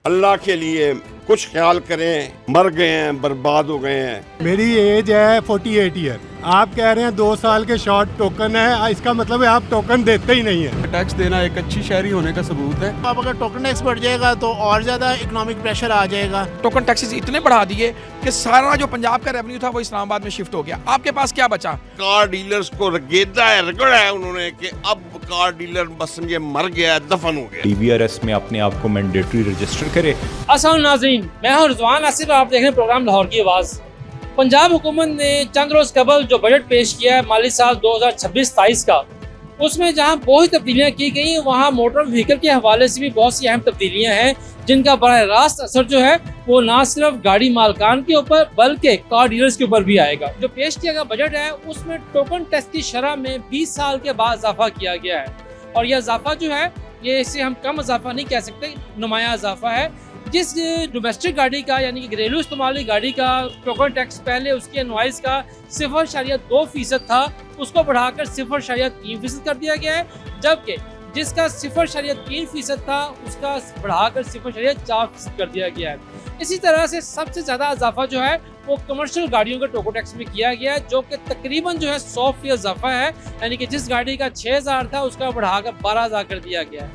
अल्लाह के लिए कुछ ख्याल करें, मर गए हैं, बर्बाद हो गए हैं। मेरी एज है 48 ईयर। आप कह रहे हैं 2 साल के शॉर्ट टोकन है, इसका मतलब है आप टोकन देते ही नहीं है। टैक्स देना एक अच्छी शहरी होने का सबूत है। अब अगर टोकन टैक्स बढ़ जाएगा तो और ज़्यादा इकोनॉमिक प्रेशर आ जाएगा। टोकन टैक्सेस इतने बढ़ा दिए कि सारा जो पंजाब का रेवेन्यू था वो इस्लामाबाद में शिफ्ट हो गया। आपके पास क्या बचा? कार डीलर्स को रगेदा है, रगड़ा है उन्होंने कि अब कार डीलर बस ये मर गया, दफन हो गया। DBRS में अपने आप को मैंडेटरी रजिस्टर करे। अस्सलाम नाज़रीन, मैं हूं रिजवान आसिफ, आप देख रहे हैं प्रोग्राम लाहौर की आवाज़। पंजाब हुकूमत ने चंद रोज़ कबल जो बजट पेश किया है माली साल 2026-27 का, उसमें जहां बहुत सी तब्दीलियाँ की गई, वहां मोटर व्हीकल के हवाले से भी बहुत सी अहम तब्दीलियाँ हैं जिनका बराह रास्त असर जो है वो ना सिर्फ गाड़ी मालकान के ऊपर बल्कि कार डीलर्स के ऊपर भी आएगा। जो पेश किया गया बजट है उसमें टोकन टैक्स की शरह में 20 साल के बाद इजाफा किया गया है, और यह इजाफा जो है ये इसे हम कम इजाफा नहीं कह सकते, नुमाया इजाफा है। जिस डोमेस्टिक गाड़ी का यानी कि घरेलू इस्तेमाली गाड़ी का टोकन टैक्स पहले उसके इनवॉइस का 0.2% था, उसको बढ़ाकर 0.3% कर दिया गया है, जबकि जिसका 0.3% था उसका बढ़ाकर 0.4% कर दिया गया है। इसी तरह से सबसे ज़्यादा इजाफा जो है वो कमर्शियल गाड़ियों के टोकन टैक्स में किया गया है, जो कि तकरीबन जो है 100% इजाफा है, यानी कि जिस गाड़ी का 6,000 था उसका बढ़ाकर 12,000 कर दिया गया है।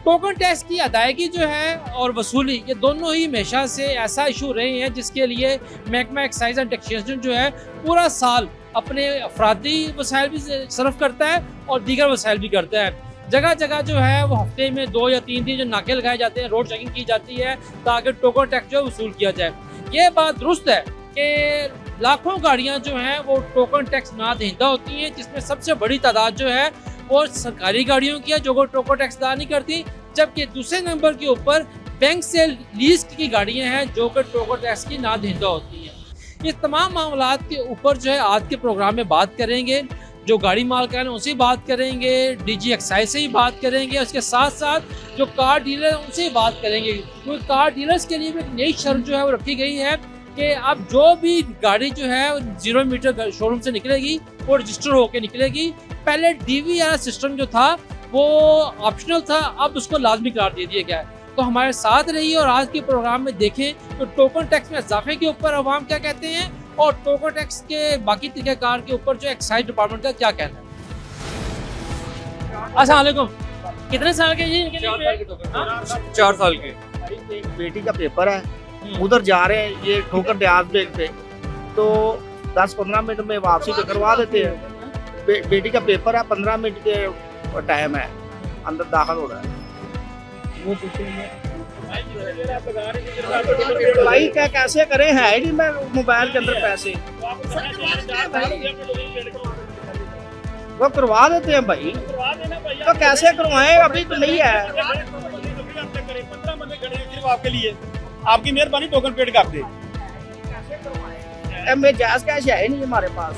टोकन टैक्स की अदायगी जो है और वसूली, ये दोनों ही हमेशा से ऐसा इशू रहे हैं जिसके लिए महकमा एक्साइज एंड टैक्सेशन जो है पूरा साल अपने अफरादी वसाइल भी सर्फ करता है और दीगर वसाइल भी करता है। जगह जगह जो है वो हफ्ते में 2 या 3 दिन जो नाके लगाए जाते हैं, रोड चेकिंग की जाती है ताकि टोकन टैक्स जो है वसूल किया जाए। ये बात दुरुस्त है कि लाखों गाड़ियाँ जो हैं वो टोकन टैक्स ना दहिंदा होती हैं, जिसमें सबसे बड़ी तादाद जो है वो सरकारी गाड़ियों की है जो टोकन टैक्स अदा नहीं करती, जबकि दूसरे नंबर के ऊपर बैंक से लीज की गाड़ियां हैं जो कि टोकन टैक्स की ना दहिंदा होती हैं। ये तमाम मामलात के ऊपर जो है आज के प्रोग्राम में बात करेंगे, जो गाड़ी मालिकान है उनसे बात करेंगे, DG एक्साइज से ही बात करेंगे, उसके साथ साथ जो कार डीलर हैं उनसे ही बात करेंगे, क्योंकि कार डीलर्स के लिए भी एक नई शर्त जो है वो रखी गई है कि अब जो भी गाड़ी जो है 0 मीटर शोरूम से निकलेगी वो रजिस्टर होकर निकलेगी। पहले DVR सिस्टम जो था वो ऑप्शनल था, अब उसको लाजमी करार दे दिया गया है। तो हमारे साथ रहिए और आज के प्रोग्राम में देखें तो टोकन टैक्स में इजाफे के ऊपर अवाम क्या कहते हैं और टोकन टैक्स के बाकी तरीक़ाकार के ऊपर जो एक्साइज डिपार्टमेंट का क्या कहना है। अस्सलाम वालेकुम, कितने साल के जी इनके लिए? 4 साल के। एक बेटी का पेपर है, उधर जा रहे हैं, ये ठोकर ड्याज पे तो 10-15 मिनट में वापसी पे करवा देते हैं। बेटी का पेपर है, 15 मिनट के टाइम है, अंदर दाखिल हो रहा है। भाई क्या कैसे करें, है ही नहीं मैं मोबाइल के अंदर पैसे, वो करवा देते हैं भाई, तो कैसे करवाएं, अभी तो नहीं है। 15 बंदे खड़े हैं सिर्फ आपके लिए, आपकी मेहरबानी टोकन पेड कर दे। में जायज कैश है ही नहीं हमारे पास।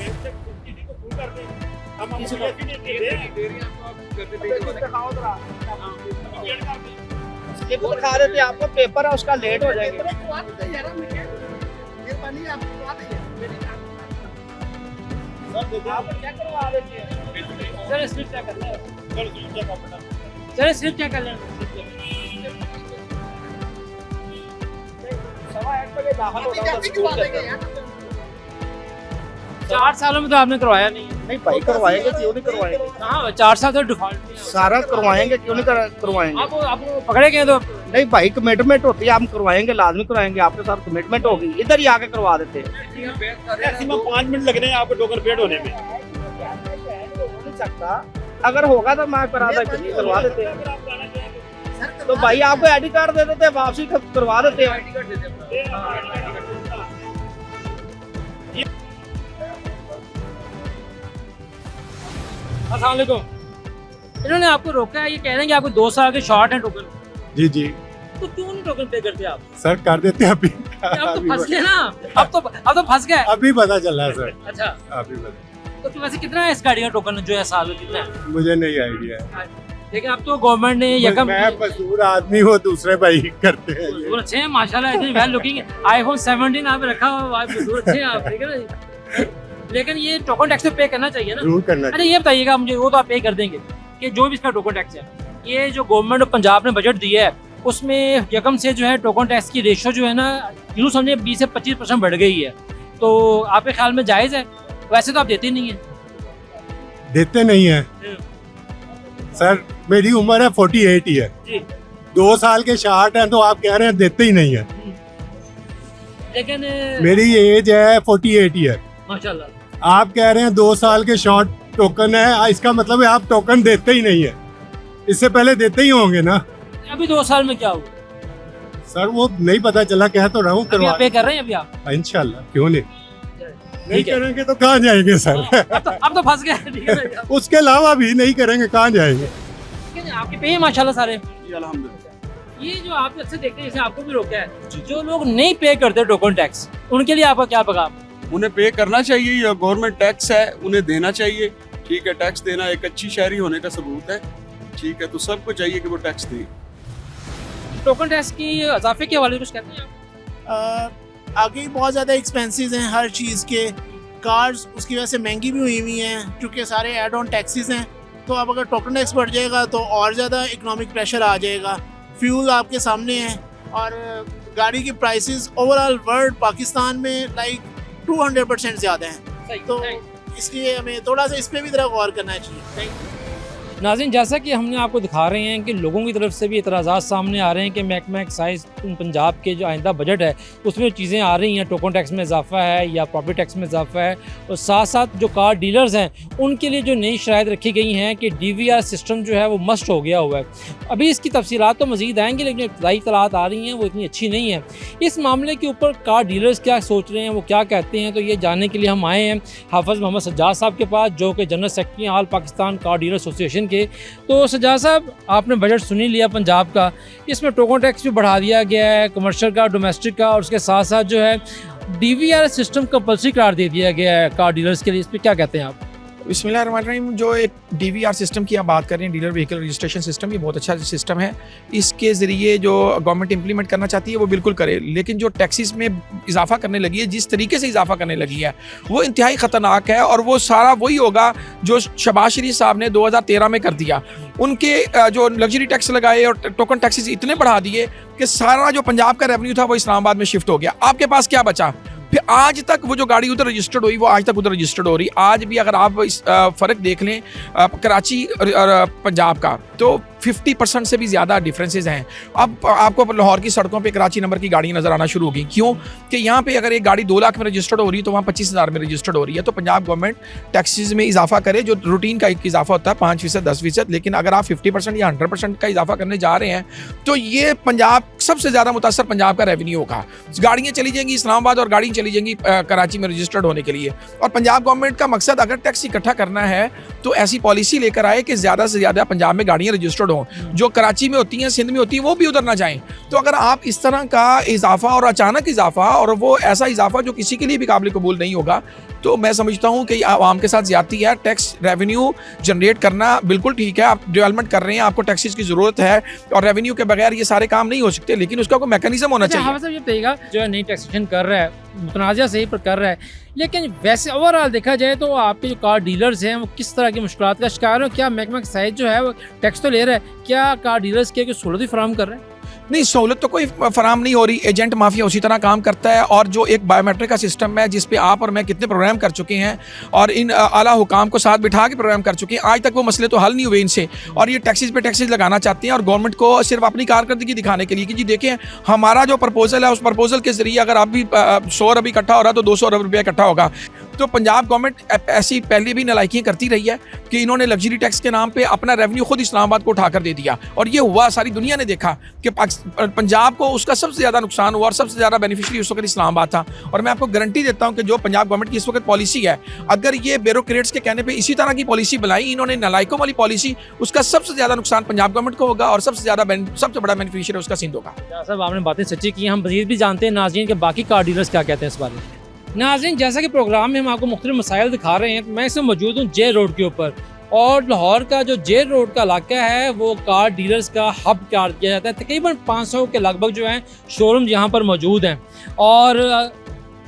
स्लिप दिखा देते हैं आपको, पेपर है उसका लेट हो जाएगा। चलिए स्लिप चेक कर लें, चलिए स्लिप चेक कर लें। 4 सालों में तो आपने करवाया नहीं है। नहीं भाई करवाएंगे, क्यों नहीं करवाएंगे, हाँ 4 साल तो डिफॉल्ट सारा करवाएंगे, क्यों नहीं करवाएंगे। आपको पकड़े गए तो नहीं भाई कमिटमेंट होती है, हम करवाएंगे, लाजमी करवाएंगे, आपके साथ कमिटमेंट होगी, इधर ही आके करवा देते हैं। मैक्सिमम 5 मिनट लग रहे हैं आपको टोकन पेड होने में। नहीं सकता, अगर होगा तो मैं करवा देते हैं। तो भाई आपको ID कार्ड दे देते हैं, वापसी करवा देते हैं। अस्सलाम वालेकुम, इन्होंने आपको रोका है, ये कह रहे हैं कि आपको 2 साल के शॉर्ट हैं टोकन, जी जी तो क्यों नहीं टोकन पे करते आप? सर कर देते हैं अभी। अब तो फंस गए ना, अब तो फंस गए। अभी पता चला है सर, अच्छा, अभी पता। तो वैसे कितना है इस गाड़ी का टोकन जो है साल में कितना है? मुझे नहीं आइडिया है, लेकिन अब तो गवर्नमेंट ने यकम, मैं मजदूर आदमी वो दूसरे भाई करते हैं ये। अच्छे हैं माशाल्लाह, इतनी वेल लुकिंग, iPhone 17 आप रखा हुआ, आप मजदूर अच्छे हैं आप, ठीक है ना। लेकिन ये टोकन टैक्स तो पे करना चाहिए ना। जरूर करना अच्छा ये बताइएगा मुझे, वो तो आप पे कर देंगे कि जो भी इसका टोकन टैक्स है, ये जो गवर्नमेंट ऑफ पंजाब ने बजट दिया है उसमें यकम से जो है टोकन टैक्स की रेशो जो है ना यूँ समझे 20 से 25% बढ़ गई है। तो आपके ख्याल में जायज़ है? वैसे तो आप देते नहीं हैं। देते नहीं है सर, मेरी उम्र है 48 ईयर, जी 2 साल के शॉर्ट हैं तो आप कह रहे हैं देते ही नहीं है। लेकिन मेरी एज है 48 ईयर, माशाल्लाह आप कह रहे हैं 2 साल के शॉर्ट टोकन है, इसका मतलब है आप टोकन देते ही नहीं है। इससे पहले देते ही होंगे ना। अभी 2 साल में क्या हुआ? सर वो नहीं पता चला, कह तो रहा हूँ अभी आप पे कर रहे हैं अभी आप? इंशाल्लाह, क्यों नहीं ठीक है। करेंगे तो कहाँ जाएंगे सर। अब तो फंस गए। ठीक है ना? उसके अलावा भी नहीं करेंगे कहाँ जाएंगे। लेकिन आपके पे हैं माशाल्लाह सारे। जी अल्हम्दुलिल्लाह। ये जो आप अक्सर देखते हैं, जैसे आपको भी रोका है, जो लोग नहीं पे करते टोकन टैक्स, उनके लिए आपका क्या पैगाम? उन्हें पे करना चाहिए, ये गवर्नमेंट टैक्स है, उन्हें देना चाहिए। ठीक है, टैक्स देना एक अच्छी शहरी होने का सबूत है। ठीक है, तो सबको चाहिए कि वो टैक्स दें। टोकन टैक्स की इजाफे के हवाले से कुछ कहते हैं आप? आगे बहुत ज़्यादा एक्सपेंसेस हैं हर चीज़ के। कार्स उसकी वजह से महंगी भी हुई हैं क्योंकि सारे एड ऑन टैक्सेस हैं। तो अब अगर टोकन टैक्स बढ़ जाएगा तो और ज़्यादा इकोनॉमिक प्रेशर आ जाएगा। फ्यूल आपके सामने है और गाड़ी की प्राइसेस ओवरऑल वर्ल्ड पाकिस्तान में लाइक 200% ज़्यादा हैं। तो इसलिए हमें थोड़ा सा इस पर भी तरह गौर करना चाहिए। Thank you. नाज़रीन, जैसा कि हमने आपको दिखा रहे हैं कि लोगों की तरफ से भी एतराज़ात सामने आ रहे हैं कि महकमा एक्साइज पंजाब के जो आइंदा बजट है उसमें चीज़ें आ रही हैं, टोकन टैक्स में इजाफा है या प्रॉपर्टी टैक्स में इजाफा है, और साथ साथ जो कार डीलर्स हैं उनके लिए जो नई शराइत रखी गई हैं कि DVR सिस्टम जो है वो मस्ट हो गया हुआ है। अभी इसकी तफसीलात तो मज़ीद आएंगी, लेकिन इब्तदाई इत्तलात आ रही हैं वो इतनी अच्छी नहीं है। इस मामले के ऊपर कार डीलर्स क्या सोच रहे हैं, वो क्या कहते हैं, तो ये जानने के लिए हम आए हैं हाफ़िज़ मोहम्मद सज्जाद साहब के पास, जो कि जनरल सेक्रेटरी हैं all Pakistan car dealer association के। तो सज्जाद साहब, आपने बजट सुन ही लिया पंजाब का, इसमें टोकन टैक्स भी बढ़ा दिया गया है, कमर्शियल का, डोमेस्टिक का, और उसके साथ साथ जो है DVR सिस्टम कंपल्सरी करार दे दिया गया है कार डीलर्स के लिए। इस पर क्या कहते हैं आप? बिस्मिल्लाहिर्रहमानिर्रहीम। जो एक DVR सिस्टम की आप बात कर रहे हैं, डीलर व्हीकल रजिस्ट्रेशन सिस्टम, ये बहुत अच्छा सिस्टम है। इसके ज़रिए जो गवर्नमेंट इंप्लीमेंट करना चाहती है वो बिल्कुल करे, लेकिन जो टैक्सेस में इजाफा करने लगी है, जिस तरीके से इजाफा करने लगी है, वो इंतहाई ख़तरनाक है। और वो सारा वही होगा जो शहबाज शरीफ साहब ने 2013 में कर दिया। उनके जो लग्जरी टैक्स लगाए और टोकन टैक्सेस इतने बढ़ा दिए कि सारा जो पंजाब का रेवेन्यू था वो इस्लामाबाद में शिफ्ट हो गया। आपके पास क्या बचा? फिर आज तक वो जो गाड़ी उधर रजिस्टर्ड हुई वो आज तक उधर रजिस्टर्ड हो रही। आज भी अगर आप इस फ़र्क देख लें कराची और पंजाब का, तो 50% से भी ज़्यादा डिफरेंसेस हैं। अब आपको लाहौर की सड़कों पे कराची नंबर की गाड़ी नज़र आना शुरू होगी। क्यों? कि यहाँ पे अगर एक गाड़ी 2 लाख में रजिस्टर्ड हो रही है तो वहाँ 25,000 में रजिस्टर्ड हो रही है। तो पंजाब गवर्नमेंट टैक्सेस में इजाफा करे, जो रूटीन का एक इजाफा होता है 5%, 10%, लेकिन अगर आप 50% या 100% का इजाफा करने जा रहे हैं तो ये पंजाब सबसे ज़्यादा मुतासर पंजाब का रेवेन्यू होगा। गाड़ियाँ चली जाएंगी इस्लामाबाद और गाड़ियाँ चली जाएंगी कराची में रजिस्टर्ड होने के लिए। और पंजाब गवर्नमेंट का मकसद अगर टैक्स इकट्ठा करना है तो ऐसी पॉलिसी लेकर आए कि ज़्यादा से ज़्यादा पंजाब में गाड़ियाँ रजिस्टर्ड हों, जो कराची में होती हैं, सिंध में होती हैं, वो भी उधर ना जाएं। तो अगर आप इस तरह का इजाफा और अचानक इजाफा, और वो ऐसा इजाफा जो किसी के लिए भी काबिल कबूल नहीं होगा, तो मैं समझता हूँ कि आवाम के साथ ज्यादती है। टैक्स रेवेन्यू जनरेट करना बिल्कुल ठीक है, आप डेवलपमेंट कर रहे हैं, आपको टैक्सेस की ज़रूरत है, और रेवेन्यू के बगैर ये सारे काम नहीं हो सकते, लेकिन उसका कोई मैकेनिज्म होना चाहिए। हाफ़िज़ साहब, ये बताइएगा, जो है नई टैक्सेशन कर रहा है, मुतनाज़ा सही पर कर रहा है, लेकिन वैसे ओवरऑल देखा जाए तो आपके जो कार डीलर्स हैं वो किस तरह की मुश्किलात का शिकार हो? क्या महकमा एक्साइज जो है वो टैक्स तो ले रहा है, क्या कार डीलर्स के सहूलत भी फराहम कर रहे हैं? नहीं, सहूलत तो कोई फराम नहीं हो रही। एजेंट माफिया उसी तरह काम करता है, और जो एक बायोमेट्रिक का सिस्टम है जिस पे आप और मैं कितने प्रोग्राम कर चुके हैं और इन आला हुकाम को साथ बिठा के प्रोग्राम कर चुके हैं, आज तक वो मसले तो हल नहीं हुए इनसे। और ये टैक्सेस पे टैक्सेस लगाना चाहते हैं, और गवर्नमेंट को सिर्फ अपनी कारकर्दगी दिखाने के लिए कि जी देखें हमारा जो प्रपोजल है, उस प्रपोजल के जरिए अगर आप भी 100 अरब इकट्ठा हो रहा है तो 200 अरब रुपया इकट्ठा होगा। तो पंजाब गवर्नमेंट ऐसी पहले भी नालायकियां करती रही है कि इन्होंने लग्जरी टैक्स के नाम पे अपना रेवेन्यू खुद इस्लामाबाद को उठाकर दे दिया, और ये हुआ, सारी दुनिया ने देखा कि पंजाब को उसका सबसे ज़्यादा नुकसान हुआ, और सबसे ज़्यादा बेनिफिशियरी उस वक्त इस्लामाबाद था। और मैं आपको गारंटी देता हूं कि जो पंजाब गवर्नमेंट की इस वक्त पॉलिसी है, अगर ये ब्यूरोक्रेट्स के कहने पर इसी तरह की पॉलिसी बनाई इन्होंने, नालायकों वाली पॉलिसी, उसका सबसे ज़्यादा नुकसान पंजाब गवर्नमेंट को होगा, और सबसे बड़ा बेनिफिशियरी उसका सिंध होगा। साहब, आपने बातें सच्ची की। हम मज़ीद भी जानते हैं नाज़रीन के बाकी कार डीलर्स क्या कहते हैं इस बारे में। नाज़रीन, जैसा कि प्रोग्राम में हम आपको मुख्तलिफ मसाइल दिखा रहे हैं, तो मैं इसमें मौजूद हूँ जेल रोड के ऊपर, और लाहौर का जो जेल रोड का इलाका है वो कार डीलर्स का हब करार किया जाता है। तकरीबन 500 के लगभग जो हैं शोरूम यहाँ पर मौजूद हैं, और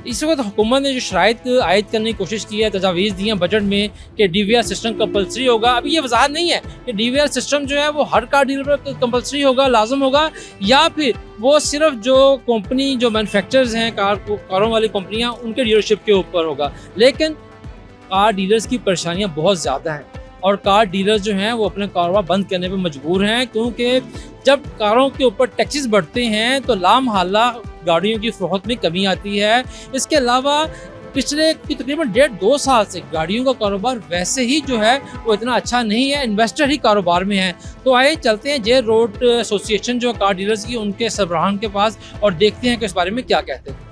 इस वक्त हुकूमत ने जो शराइत आयद करने की कोशिश की है, तजावीज़ दी हैं बजट में कि DVR सिस्टम कंपलसरी होगा। अभी ये वजाहत नहीं है कि DVR सिस्टम जो है वो हर कार डीलर पर कंपलसरी होगा, लाजम होगा, या फिर वो सिर्फ जो कंपनी जो मैन्युफैक्चरर्स हैं कारों वाली कंपनियाँ उनके डीलरशिप के ऊपर होगा। लेकिन कार डीलर्स की परेशानियाँ बहुत ज़्यादा हैं और कार डीलर्स जो हैं वो अपने कारोबार बंद करने पे मजबूर हैं, क्योंकि जब कारों के ऊपर टैक्सेस बढ़ते हैं तो लामहल्ला गाड़ियों की फरोख्त में कमी आती है। इसके अलावा पिछले तकरीबन 1.5-2 साल से गाड़ियों का कारोबार वैसे ही जो है वो इतना अच्छा नहीं है, इन्वेस्टर ही कारोबार में है। तो आइए चलते हैं जे रोड एसोसिएशन जो कार डीलर्स की उनके सरबराहान के पास और देखते हैं कि इस बारे में क्या कहते हैं।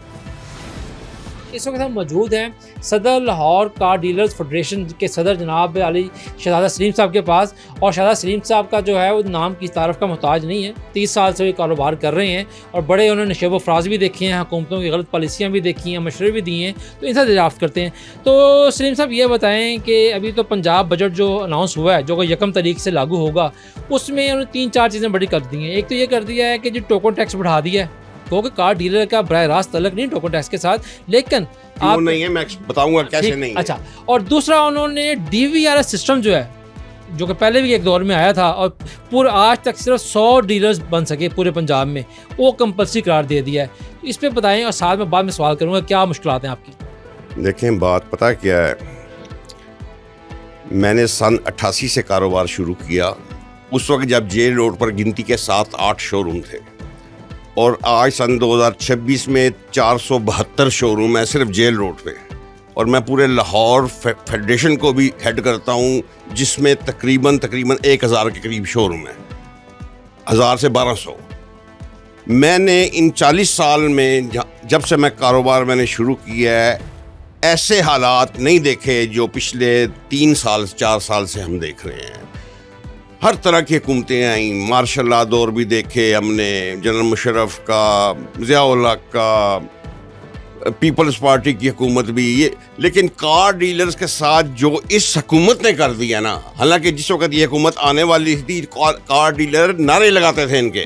इस वक्त हम मौजूद हैं सदर लाहौर कार डीलर्स फेडरेशन के सदर जनाब अली शहजादा सलीम साहब के पास, और शहजादा सलीम साहब का जो है वो नाम की तारीफ का मोहताज नहीं है। 30 साल से वो कारोबार कर रहे हैं और बड़े उन्होंने शब अफराज भी देखे हैं, हुकूमतों की गलत पॉलिसियाँ भी देखी हैं, मशवरे भी दिए हैं, तो इनसे दरियाफ्त करते हैं। तो सलीम साहब ये बताएँ कि अभी तो पंजाब बजट जो अनाउंस हुआ है, जो कि 1 तारीख से लागू होगा, उसमें उन्होंने 3-4 चीज़ें बड़ी कर दी हैं। एक तो ये कर दिया है कि जो टोकन टैक्स बढ़ा दिया है, क्योंकि कार डीलर का बराह रास्त तलक नहीं टोकन टैक्स के साथ, लेकिन आप नहीं है, मैं बताऊंगा कैसे नहीं है। अच्छा, और दूसरा उन्होंने DVR सिस्टम जो है, जो कि पहले भी एक दौर में आया था और पूरा आज तक सिर्फ 100 डीलर्स बन सके पूरे पंजाब में, वो कंपल्सरी करार दे दिया है। तो इस पर बताएं और साथ में बाद में सवाल करूँगा क्या मुश्किलात हैं आपकी। देखें, बात पता क्या है, मैंने सन 88 से कारोबार शुरू किया। उस वक्त जब जेल रोड पर गिनती के 7-8 शोरूम थे और आज सन 2026 में 472 शोरूम है सिर्फ जेल रोड पे, और मैं पूरे लाहौर फेडरेशन को भी हेड करता हूँ जिसमें तकरीबन 1000 के करीब शोरूम है, 1000 से 1200। मैंने इन 40 साल में जब से मैं कारोबार मैंने शुरू किया है, ऐसे हालात नहीं देखे जो पिछले 3-4 साल से हम देख रहे हैं। हर तरह की हुकूमतें आई, मार्शल लॉ दौर भी देखे हमने, जनरल मुशर्रफ का, ज़िया-उल हक का, पीपल्स पार्टी की हुकूमत भी, ये लेकिन कार डीलर्स के साथ जो इस हुकूमत ने कर दिया ना, हालांकि जिस वक्त ये हुकूमत आने वाली थी, कार डीलर नारे लगाते थे इनके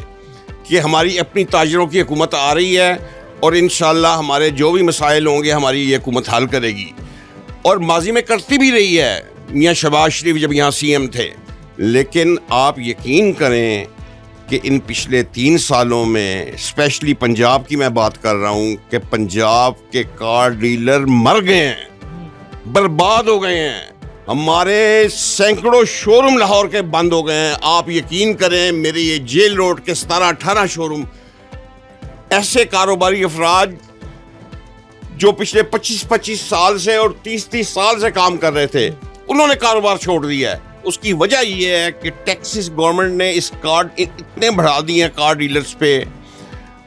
कि हमारी अपनी ताजरों की हुकूमत आ रही है और इंशाल्लाह हमारे जो भी मसाइल होंगे हमारी ये हुकूमत हल करेगी, और माजी में करती भी रही है मियाँ शहबाज शरीफ जब यहाँ CM थे। लेकिन आप यकीन करें कि इन पिछले 3 सालों में, स्पेशली पंजाब की मैं बात कर रहा हूँ, कि पंजाब के कार डीलर मर गए हैं, बर्बाद हो गए हैं। हमारे सैकड़ों शोरूम लाहौर के बंद हो गए हैं। आप यकीन करें, मेरे ये जेल रोड के 17-18 शोरूम, ऐसे कारोबारी अफराद जो पिछले 25-25 साल से और 30-30 साल से काम कर रहे थे, उन्होंने कारोबार छोड़ दिया है। उसकी वजह यह है कि टैक्सेस गवर्नमेंट ने इस कार्ड इतने बढ़ा दिए हैं कार डीलर्स पे,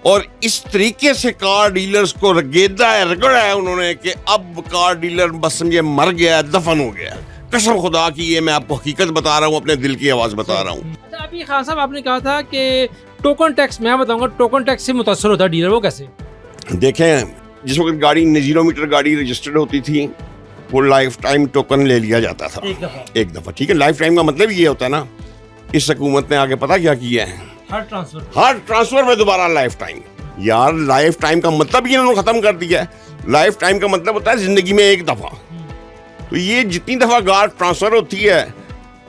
और इस तरीके से कार डीलर्स को रगड़ा है उन्होंने कि अब कार डीलर बस समझे मर गया, दफन हो गया। कसम खुदा की ये मैं आपको हकीकत बता रहा हूँ, अपने दिल की आवाज़ बता रहा हूँ। अच्छा, अभी खान साहब आपने कहा था कि टोकन टैक्स, मैं बताऊँगा टोकन टैक्स से मुतासर होता है डीलर, वो कैसे? देखें, जिस वक्त गाड़ी 0 मीटर गाड़ी रजिस्टर्ड होती थी, वो लाइफ टाइम टोकन ले लिया जाता था एक दफ़ा। ठीक है, लाइफ टाइम का मतलब ये होता है ना, इस हुकूमत ने आगे पता क्या किया है, हर ट्रांसफर में दोबारा लाइफ टाइम। यार, लाइफ टाइम का मतलब ही इन्होंने ख़त्म कर दिया है। लाइफ टाइम का मतलब होता है ज़िंदगी में एक दफ़ा। तो ये जितनी दफ़ा कार ट्रांसफ़र होती है,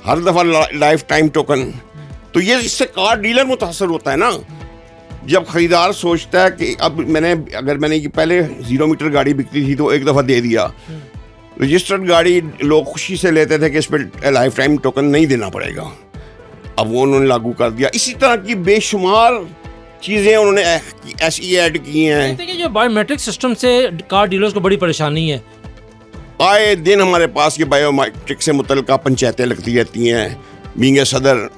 हर दफ़ा लाइफ टाइम टोकन, तो ये इससे कार डीलर मुतासर होता है ना। जब ख़रीदार सोचता है कि अब अगर मैंने पहले 0 मीटर गाड़ी बिकती थी तो एक दफ़ा दे दिया, रजिस्टर्ड गाड़ी लोग खुशी से लेते थे कि इस पर लाइफ टाइम टोकन नहीं देना पड़ेगा, अब वो उन्होंने लागू कर दिया। इसी तरह की बेशुमार चीज़ें उन्होंने ऐसी ऐड की हैं। देखिए, जो बायोमेट्रिक सिस्टम से कार डीलर्स को बड़ी परेशानी है। आए दिन हमारे पास ये बायोमेट्रिक से मुतल्लिक़ पंचायतें लगती रहती हैं। बींगे सदर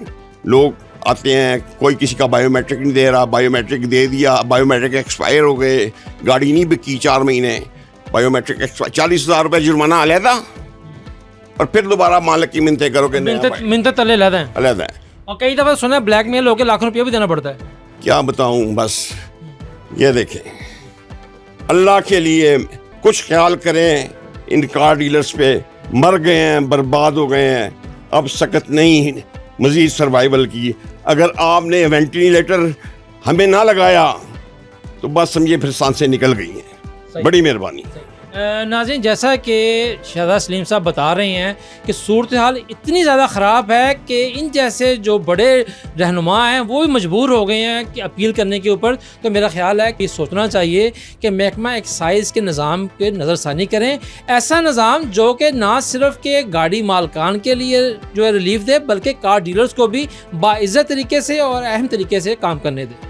लोग आते हैं, कोई किसी का बायोमेट्रिक नहीं दे रहा, बायोमेट्रिक दे दिया, बायोमेट्रिक एक्सपायर हो गए, गाड़ी नहीं बिकी 4 महीने, बायोमेट्रिक 40,000 रुपये जुर्माना अलहदा, और फिर दोबारा मालिक की मिन्नतें करोगे, मिन्नतें तले अलहदा है। और कई दफ़ा सुना है ब्लैकमेल होकर लाखों रुपये भी देना पड़ता है। क्या बताऊं, बस ये देखें, अल्लाह के लिए कुछ ख्याल करें। इन कार डीलर्स पे मर गए हैं, बर्बाद हो गए हैं, अब सकत नहीं मज़ीद सर्वाइवल की। अगर आपने वेंटिलेटर हमें ना लगाया तो बस समझिए फिर सांसें निकल गई हैं। बड़ी मेहरबानी। नाज़रीन, जैसा कि शहजाद सलीम साहब बता रहे हैं कि सूरत हाल इतनी ज़्यादा ख़राब है कि इन जैसे जो बड़े रहनुमा हैं वो भी मजबूर हो गए हैं कि अपील करने के ऊपर। तो मेरा ख्याल है कि सोचना चाहिए कि महकमा एक्साइज़ के निज़ाम के नज़रसानी करें, ऐसा निज़ाम जो कि ना सिर्फ के गाड़ी मालकान के लिए जो है रिलीफ दे, बल्कि कार डीलर्स को भी बाइज़्ज़त तरीके से और अहम तरीके से काम करने दे।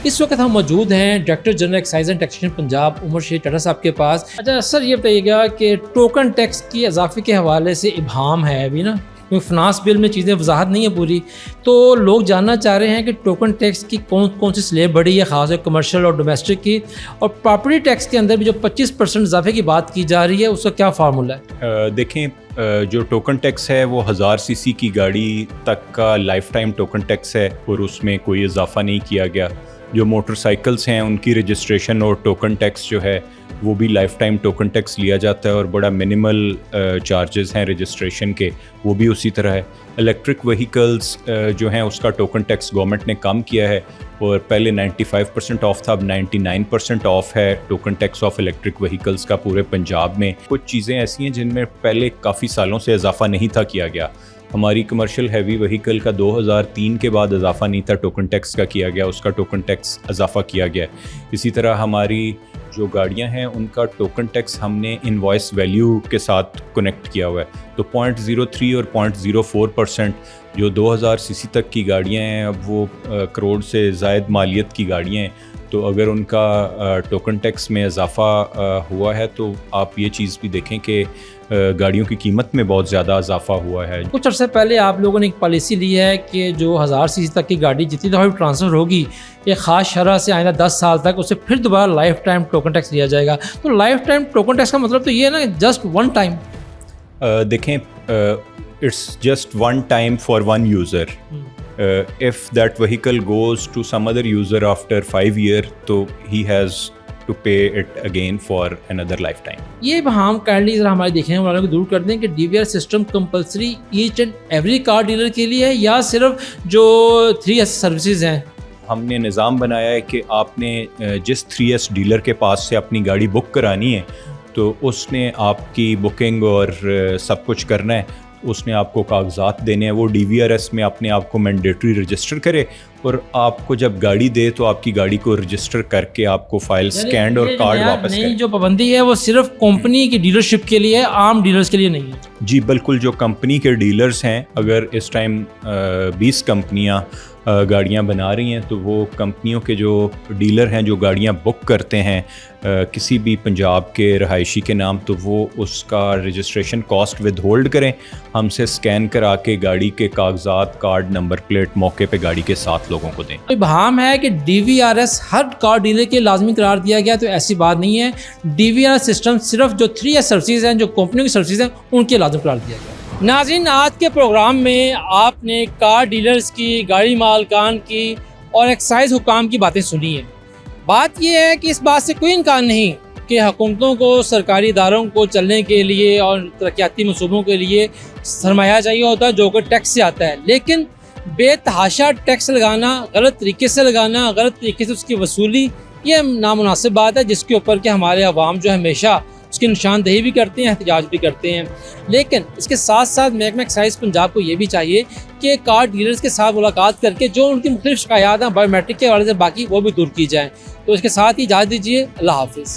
इस वक्त हम मौजूद हैं director general excise and taxation Punjab Umar Sheikh Tata साहब के पास। अच्छा सर, ये बताइएगा कि टोकन टैक्स की इजाफे के हवाले से इबाम है अभी ना, क्योंकि फिनांस बिल में चीज़ें वजाहत नहीं है पूरी, तो लोग जानना चाह रहे हैं कि टोकन टैक्स की कौन कौन सी स्लेब बढ़ी है, ख़ास कमर्शियल और डोमेस्टिक की, और प्रॉपर्टी टैक्स के अंदर भी जो 25% इजाफे की बात की जा रही है उसका क्या फार्मूला है? देखें, जो टोकन टैक्स है वो 1000 सीसी की गाड़ी तक का लाइफ टाइम टोकन टैक्स है और उसमें कोई इजाफा नहीं किया गया। जो मोटरसाइकिल्स हैं उनकी रजिस्ट्रेशन और टोकन टैक्स जो है वो भी लाइफ टाइम टोकन टैक्स लिया जाता है और बड़ा मिनिमल चार्जेस हैं रजिस्ट्रेशन के, वो भी उसी तरह है। इलेक्ट्रिक व्हीकल्स जो हैं उसका टोकन टैक्स गवर्नमेंट ने कम किया है और पहले 95% ऑफ था, अब 99% ऑफ है token tax of electric vehicles का पूरे पंजाब में। कुछ चीज़ें ऐसी हैं जिनमें पहले काफ़ी सालों से इजाफा नहीं था किया गया। हमारी कमर्शियल हैवी व्हीकल का 2003 के बाद इजाफा नहीं था टोकन टैक्स का किया गया, उसका टोकन टैक्स इजाफा किया गया। इसी तरह हमारी जो गाड़ियां हैं उनका टोकन टैक्स हमने इनवॉइस वैल्यू के साथ कनेक्ट किया हुआ है, तो 0.03 और 0.04% जो 2000 सीसी तक की गाड़ियां हैं, अब वो करोड़ से ज़ायद मालियत की गाड़ियां हैं, तो अगर उनका टोकन टैक्स में इजाफा हुआ है तो आप ये चीज़ भी देखें कि गाड़ियों की कीमत में बहुत ज़्यादा इजाफा हुआ है। कुछ अर्से पहले आप लोगों ने एक पॉलिसी ली है कि जो 1000 सीसी तक की गाड़ी जितनी दफ़ा भी ट्रांसफ़र होगी एक ख़ास शरह से आइंदा 10 साल तक उसे फिर दोबारा लाइफ टाइम टोकन टैक्स लिया जाएगा। तो लाइफ टाइम टोकन टैक्स का मतलब तो ये है ना, जस्ट वन टाइम। देखें, it's just one time for one user. if that vehicle goes to some other user after 5 years, तो he has to pay it again for another lifetime. ये हम काइंडली ज़रा हमारे देखने वालों को दूर कर दें कि DVR system compulsory each and every car dealer के लिए है या सिर्फ जो 3S सर्विसेज हैं? हमने निज़ाम बनाया है कि आपने जिस 3S डीलर के पास से अपनी गाड़ी बुक करानी है तो उसने आपकी बुकिंग और सब कुछ करना है, उसने आपको कागजात देने हैं, वो DVRS में अपने आप को मैंडेटरी रजिस्टर करे और आपको जब गाड़ी दे तो आपकी गाड़ी को रजिस्टर करके आपको फाइल स्कैन और कार्ड वापस करे। जो पाबंदी है वो सिर्फ कंपनी की डीलरशिप के लिए है, आम डीलर्स के लिए नहीं है। जी बिल्कुल, जो कंपनी के डीलर्स हैं, अगर इस टाइम 20 कंपनियां गाड़ियां बना रही हैं तो वो कंपनियों के जो डीलर हैं जो गाड़ियां बुक करते हैं किसी भी पंजाब के रहायशी के नाम, तो वो उसका रजिस्ट्रेशन कॉस्ट विद होल्ड करें, हमसे स्कैन करा के गाड़ी के कागजात, कार्ड, नंबर प्लेट मौके पे गाड़ी के साथ लोगों को दें। इबाम है कि DVRS हर कार डीलर के लाजमी करार दिया गया, तो ऐसी बात नहीं है। DVRS सिस्टम सिर्फ जो 3S सर्विसेज हैं, जो कंपनियों की सर्विसेज हैं, उनके लाजमी करार दिया गया। नाज़रीन, आज के प्रोग्राम में आपने कार डीलर्स की, गाड़ी मालकान की और एक्साइज हुकाम की बातें सुनी हैं। बात यह है कि इस बात से कोई इनकार नहीं कि हुकूमतों को सरकारी इदारों को चलने के लिए और तरक्याती मनसूबों के लिए सरमाया चाहिए होता है जो कि टैक्स से आता है, लेकिन बेतहाशा टैक्स लगाना, गलत तरीके से लगाना, गलत तरीके से उसकी वसूली, ये नामुनासिब बात है जिसके ऊपर कि हमारे अवाम जो हमेशा उसकी निशानदेही भी करते हैं, एहतजाज भी करते हैं। लेकिन इसके साथ साथ महकमा एक्साइज पंजाब को ये भी चाहिए कि कार डीलर्स के साथ मुलाकात करके जो उनकी मुख्तलिफ शिकायत हैं बायोमेट्रिक के हवाले से बाकी वो भी दूर की जाएँ। तो इसके साथ ही इजाज़त दीजिए, अल्लाह हाफिज़।